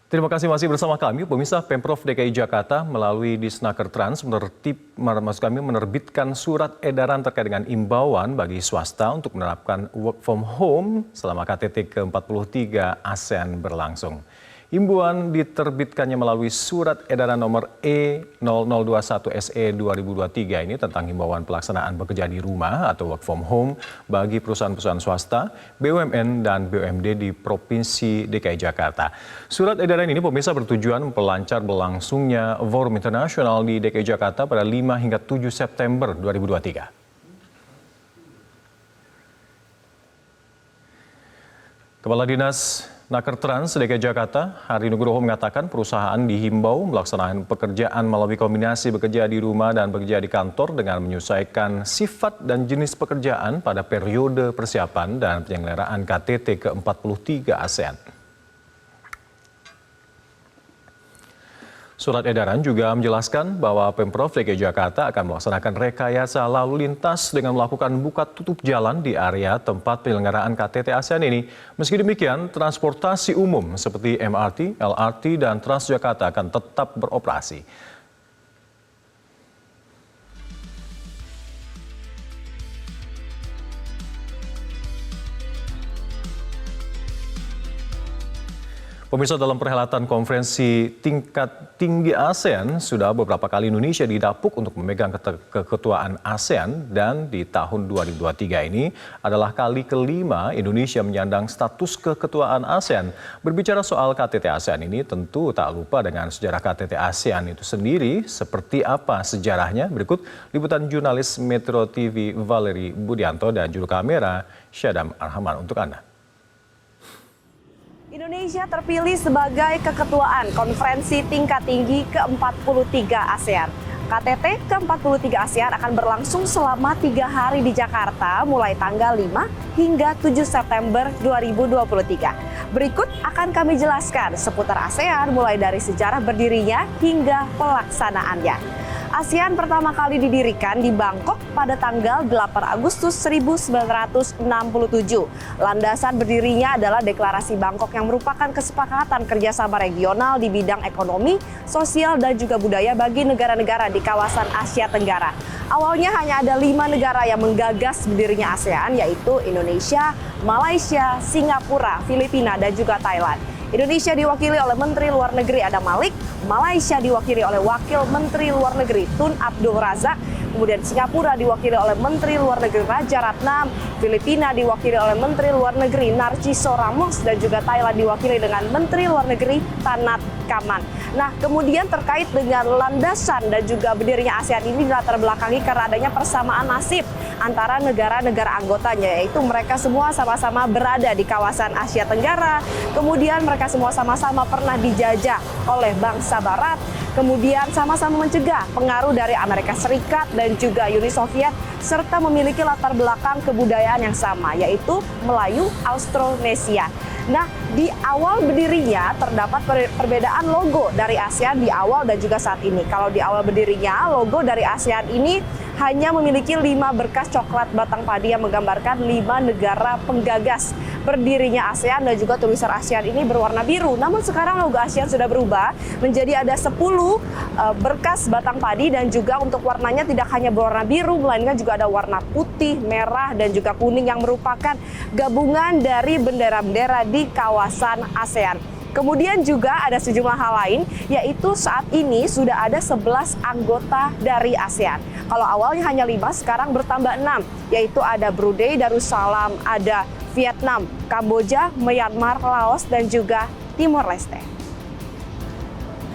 Terima kasih masih bersama kami. Pemirsa, Pemprov DKI Jakarta melalui Disnaker Trans menerbitkan surat edaran terkait dengan imbauan bagi swasta untuk menerapkan work from home selama KTT ke-43 ASEAN berlangsung. Himbauan diterbitkannya melalui surat edaran nomor E0021 SE 2023 ini tentang himbauan pelaksanaan bekerja di rumah atau work from home bagi perusahaan-perusahaan swasta, BUMN dan BUMD di Provinsi DKI Jakarta. Surat edaran ini pemirsa bertujuan memperlancar berlangsungnya forum internasional di DKI Jakarta pada 5 hingga 7 September 2023. Kepala Dinas Naker Trans DKI Jakarta, Hari Nugroho mengatakan perusahaan dihimbau melaksanakan pekerjaan melalui kombinasi bekerja di rumah dan bekerja di kantor dengan menyesuaikan sifat dan jenis pekerjaan pada periode persiapan dan penyelenggaraan KTT ke-43 ASEAN. Surat edaran juga menjelaskan bahwa Pemprov DKI Jakarta akan melaksanakan rekayasa lalu lintas dengan melakukan buka tutup jalan di area tempat penyelenggaraan KTT ASEAN ini. Meski demikian, transportasi umum seperti MRT, LRT, dan Transjakarta akan tetap beroperasi. Pemirsa, dalam perhelatan konferensi tingkat tinggi ASEAN, sudah beberapa kali Indonesia didapuk untuk memegang keketuaan ASEAN dan di tahun 2023 ini adalah kali kelima Indonesia menyandang status keketuaan ASEAN. Berbicara soal KTT ASEAN ini tentu tak lupa dengan sejarah KTT ASEAN itu sendiri. Seperti apa sejarahnya? Berikut liputan jurnalis Metro TV Valerie Budianto dan juru kamera Syadam Arhaman untuk Anda. Indonesia terpilih sebagai keketuaan konferensi tingkat tinggi ke-43 ASEAN. KTT ke-43 ASEAN akan berlangsung selama 3 hari di Jakarta mulai tanggal 5 hingga 7 September 2023. Berikut akan kami jelaskan seputar ASEAN mulai dari sejarah berdirinya hingga pelaksanaannya. ASEAN pertama kali didirikan di Bangkok pada tanggal 8 Agustus 1967. Landasan berdirinya adalah Deklarasi Bangkok yang merupakan kesepakatan kerjasama regional di bidang ekonomi, sosial, dan juga budaya bagi negara-negara di kawasan Asia Tenggara. Awalnya hanya ada 5 negara yang menggagas berdirinya ASEAN, yaitu Indonesia, Malaysia, Singapura, Filipina, dan juga Thailand. Indonesia diwakili oleh Menteri Luar Negeri Adam Malik, Malaysia diwakili oleh Wakil Menteri Luar Negeri Tun Abdul Razak, kemudian Singapura diwakili oleh Menteri Luar Negeri Raja Ratnam, Filipina diwakili oleh Menteri Luar Negeri Narciso Ramos, dan juga Thailand diwakili dengan Menteri Luar Negeri Tanat Kaman. Nah, kemudian terkait dengan landasan dan juga berdirinya ASEAN ini dilatar belakangi karena adanya persamaan nasib antara negara-negara anggotanya, yaitu mereka semua sama-sama berada di kawasan Asia Tenggara, kemudian mereka semua sama-sama pernah dijajah oleh bangsa Barat, kemudian sama-sama mencegah pengaruh dari Amerika Serikat dan juga Uni Soviet, serta memiliki latar belakang kebudayaan yang sama, yaitu Melayu Austronesia. Nah, di awal berdirinya terdapat perbedaan logo dari ASEAN di awal dan juga saat ini. Kalau di awal berdirinya, logo dari ASEAN ini hanya memiliki 5 berkas coklat batang padi yang menggambarkan 5 negara penggagas berdirinya ASEAN, dan juga tulisan ASEAN ini berwarna biru. Namun sekarang logo ASEAN sudah berubah menjadi ada 10 berkas batang padi, dan juga untuk warnanya tidak hanya berwarna biru, melainkan juga ada warna putih, merah, dan juga kuning yang merupakan gabungan dari bendera-bendera di kawasan ASEAN. Kemudian juga ada sejumlah hal lain, yaitu saat ini sudah ada 11 anggota dari ASEAN. Kalau awalnya hanya 5, sekarang bertambah 6, yaitu ada Brunei Darussalam, ada Vietnam, Kamboja, Myanmar, Laos, dan juga Timor Leste.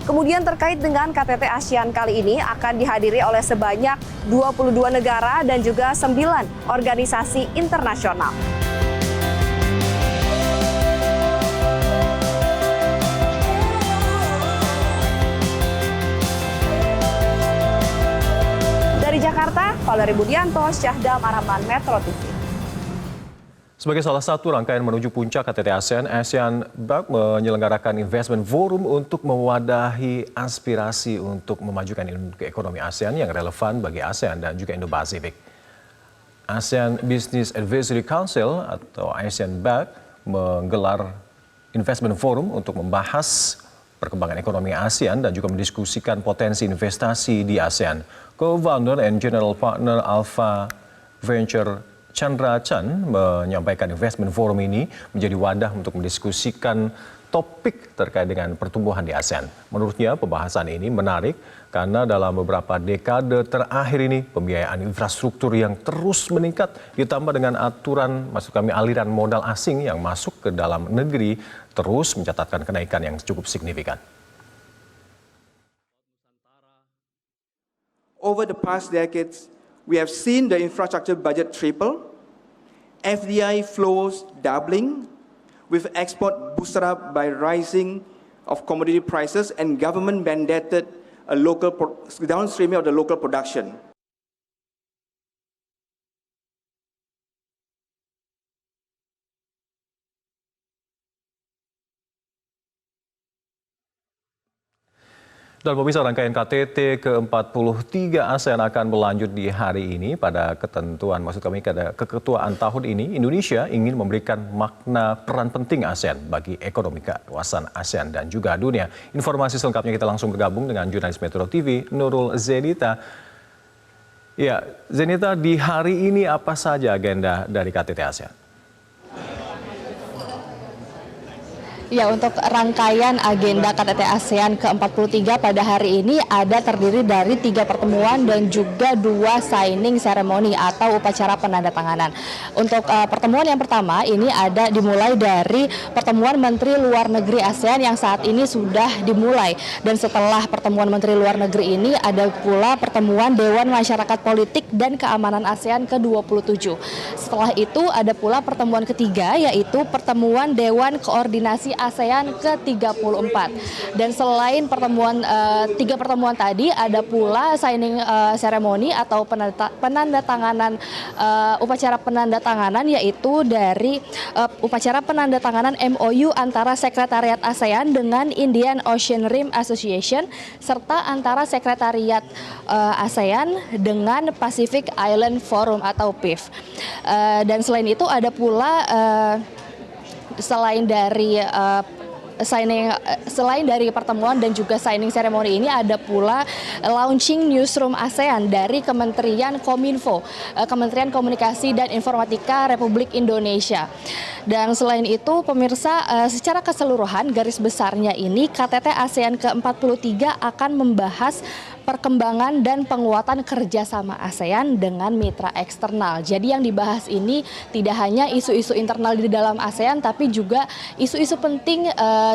Kemudian terkait dengan KTT ASEAN kali ini akan dihadiri oleh sebanyak 22 negara dan juga 9 organisasi internasional. Dari Jakarta, Valerie Budianto, Syadam Arhaman, Metro TV. Sebagai salah satu rangkaian menuju puncak KTT ASEAN, ASEAN Bank menyelenggarakan investment forum untuk mewadahi aspirasi untuk memajukan ekonomi ASEAN yang relevan bagi ASEAN dan juga Indo-Pasifik. ASEAN Business Advisory Council atau ASEAN Bank menggelar investment forum untuk membahas perkembangan ekonomi ASEAN dan juga mendiskusikan potensi investasi di ASEAN. Co-founder and General Partner Alpha Venture Chandra Chan menyampaikan investment forum ini menjadi wadah untuk mendiskusikan topik terkait dengan pertumbuhan di ASEAN. Menurutnya pembahasan ini menarik karena dalam beberapa dekade terakhir ini pembiayaan infrastruktur yang terus meningkat ditambah dengan aliran modal asing yang masuk ke dalam negeri terus mencatatkan kenaikan yang cukup signifikan. Over the past decades, we have seen the infrastructure budget triple, FDI flows doubling, with export boosted up by rising of commodity prices and government mandated a downstreaming of the local production. Dan pemirsa, rangkaian KTT ke-43 ASEAN akan berlanjut di hari ini. Pada keketuaan tahun ini, Indonesia ingin memberikan makna peran penting ASEAN bagi ekonomi kawasan ASEAN dan juga dunia. Informasi selengkapnya kita langsung bergabung dengan jurnalis Metro TV, Nurul Zenita. Ya, Zenita, di hari ini apa saja agenda dari KTT ASEAN? Ya, untuk rangkaian agenda KTT ASEAN ke-43 pada hari ini terdiri dari 3 pertemuan dan juga 2 signing ceremony atau upacara penandatanganan. Untuk pertemuan yang pertama ini dimulai dari pertemuan Menteri Luar Negeri ASEAN yang saat ini sudah dimulai. Dan setelah pertemuan Menteri Luar Negeri ini ada pula pertemuan Dewan Masyarakat Politik dan Keamanan ASEAN ke-27. Setelah itu ada pula pertemuan ketiga yaitu pertemuan Dewan Koordinasi ASEAN ke-34. Dan selain tiga pertemuan tadi, ada pula signing ceremony atau penandatanganan upacara penandatanganan, yaitu dari upacara penandatanganan MOU antara Sekretariat ASEAN dengan Indian Ocean Rim Association serta antara Sekretariat ASEAN dengan Pacific Island Forum atau PIF. Dan selain itu ada pula selain dari pertemuan dan juga signing ceremony ini ada pula launching newsroom ASEAN dari Kementerian Kominfo, Kementerian Komunikasi dan Informatika Republik Indonesia. Dan selain itu pemirsa, secara keseluruhan garis besarnya ini KTT ASEAN ke-43 akan membahas perkembangan dan penguatan kerjasama ASEAN dengan mitra eksternal. Jadi yang dibahas ini tidak hanya isu-isu internal di dalam ASEAN, tapi juga isu-isu penting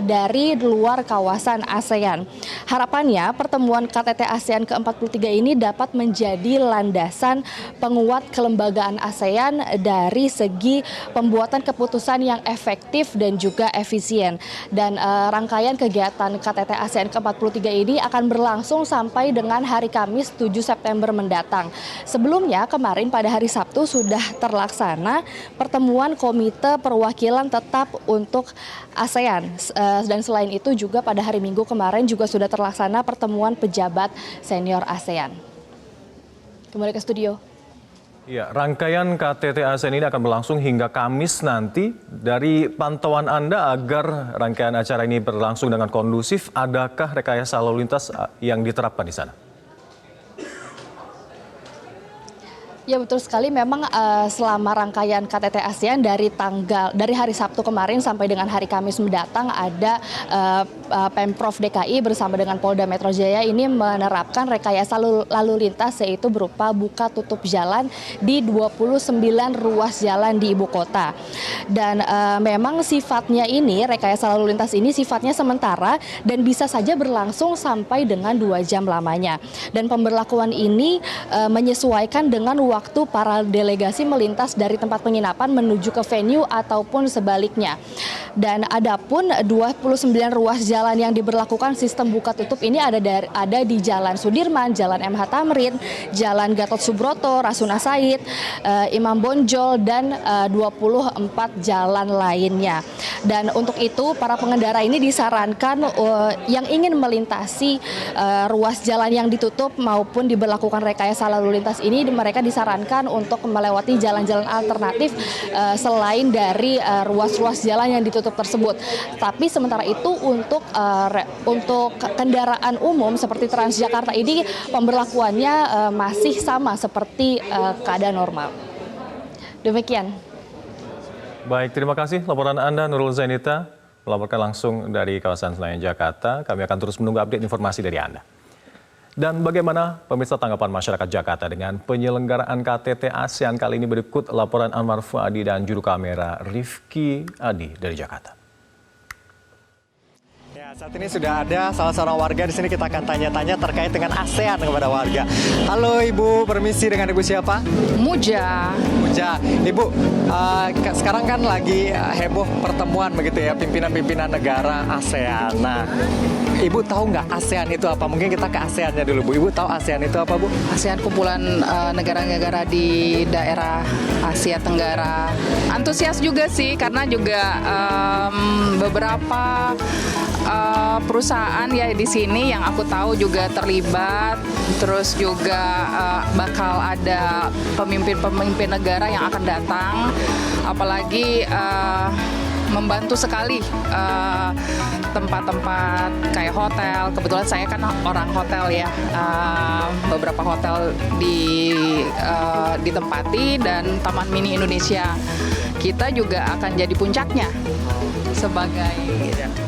dari luar kawasan ASEAN. Harapannya pertemuan KTT ASEAN ke-43 ini dapat menjadi landasan penguat kelembagaan ASEAN dari segi pembuatan keputusan yang efektif dan juga efisien. Dan rangkaian kegiatan KTT ASEAN ke-43 ini akan berlangsung sampai dengan hari Kamis 7 September mendatang. Sebelumnya kemarin pada hari Sabtu sudah terlaksana pertemuan Komite Perwakilan Tetap untuk ASEAN. Dan selain itu juga pada hari Minggu kemarin juga sudah terlaksana pertemuan pejabat senior ASEAN. Kembali ke studio. Ya, rangkaian KTT ASEAN ini akan berlangsung hingga Kamis nanti. Dari pantauan Anda agar rangkaian acara ini berlangsung dengan kondusif, adakah rekayasa lalu lintas yang diterapkan di sana? Ya, betul sekali. Memang selama rangkaian KTT ASEAN dari hari Sabtu kemarin sampai dengan hari Kamis mendatang ada Pemprov DKI bersama dengan Polda Metro Jaya ini menerapkan rekayasa lalu lintas, yaitu berupa buka tutup jalan di 29 ruas jalan di ibu kota. Dan memang sifatnya ini, rekayasa lalu lintas ini sifatnya sementara dan bisa saja berlangsung sampai dengan 2 jam lamanya. Dan pemberlakuan ini menyesuaikan dengan waktu para delegasi melintas dari tempat penginapan menuju ke venue ataupun sebaliknya. Dan adapun 29 ruas jalan yang diberlakukan sistem buka tutup ini ada di Jalan Sudirman, Jalan MH Tamrin, Jalan Gatot Subroto, Rasuna Said, Imam Bonjol, dan 24 jalan lainnya. Dan untuk itu para pengendara ini disarankan yang ingin melintasi ruas jalan yang ditutup maupun diberlakukan rekayasa lalu lintas ini, mereka disarankan disarankan untuk melewati jalan-jalan alternatif selain dari ruas-ruas jalan yang ditutup tersebut. Tapi sementara itu untuk kendaraan umum seperti Transjakarta ini pemberlakuannya masih sama seperti keadaan normal. Demikian. Baik, terima kasih laporan Anda Nurul Zainita melaporkan langsung dari kawasan Senayan, Jakarta. Kami akan terus menunggu update informasi dari Anda. Dan bagaimana pemirsa tanggapan masyarakat Jakarta dengan penyelenggaraan KTT ASEAN kali ini? Berikut laporan Anwar Fuadi dan juru kamera Rifki Adi dari Jakarta. Saat ini sudah ada salah seorang warga di sini, kita akan tanya-tanya terkait dengan ASEAN kepada warga. Halo Ibu, permisi, dengan Ibu siapa? Muja. Muja. Ibu, sekarang kan lagi heboh pertemuan begitu ya, pimpinan-pimpinan negara ASEAN. Nah, Ibu tahu nggak ASEAN itu apa? Mungkin kita ke ASEAN-nya dulu, Bu. Ibu tahu ASEAN itu apa, Bu? ASEAN kumpulan negara-negara di daerah Asia Tenggara. Antusias juga sih, karena juga beberapa perusahaan ya di sini yang aku tahu juga terlibat, terus juga bakal ada pemimpin-pemimpin negara yang akan datang, apalagi membantu sekali tempat-tempat kayak hotel. Kebetulan saya kan orang hotel ya, beberapa hotel ditempati dan Taman Mini Indonesia kita juga akan jadi puncaknya sebagai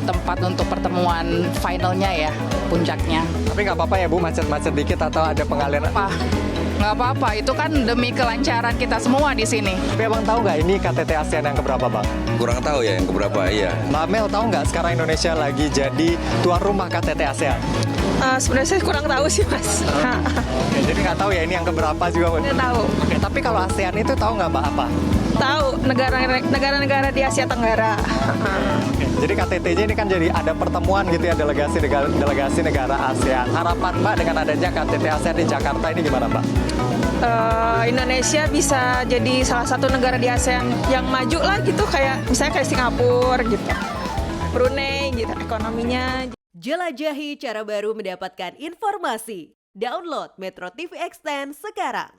tempat untuk pertemuan finalnya ya, puncaknya. Tapi nggak apa-apa ya Bu, macet-macet dikit atau ada pengalian? Nggak apa-apa, itu kan demi kelancaran kita semua di sini. Tapi Abang tahu nggak ini KTT ASEAN yang keberapa, Bang? Kurang tahu ya yang keberapa, iya. Mbak Mel tahu nggak sekarang Indonesia lagi jadi tuan rumah KTT ASEAN? Sebenarnya saya kurang tahu sih Mas. Oke, jadi nggak tahu ya ini yang keberapa juga. Nggak tahu. Oke, tapi kalau ASEAN itu tahu nggak Mbak apa? Tahu negara-negara di Asia Tenggara. Oke, jadi KTT-nya ini kan jadi ada pertemuan gitu ya, delegasi negara ASEAN. Harapan Mbak dengan adanya KTT ASEAN di Jakarta ini gimana Mbak? Indonesia bisa jadi salah satu negara di ASEAN yang maju lah gitu, misalnya kayak Singapura gitu, Brunei gitu ekonominya. Jelajahi cara baru mendapatkan informasi. Download Metro TV Extend sekarang.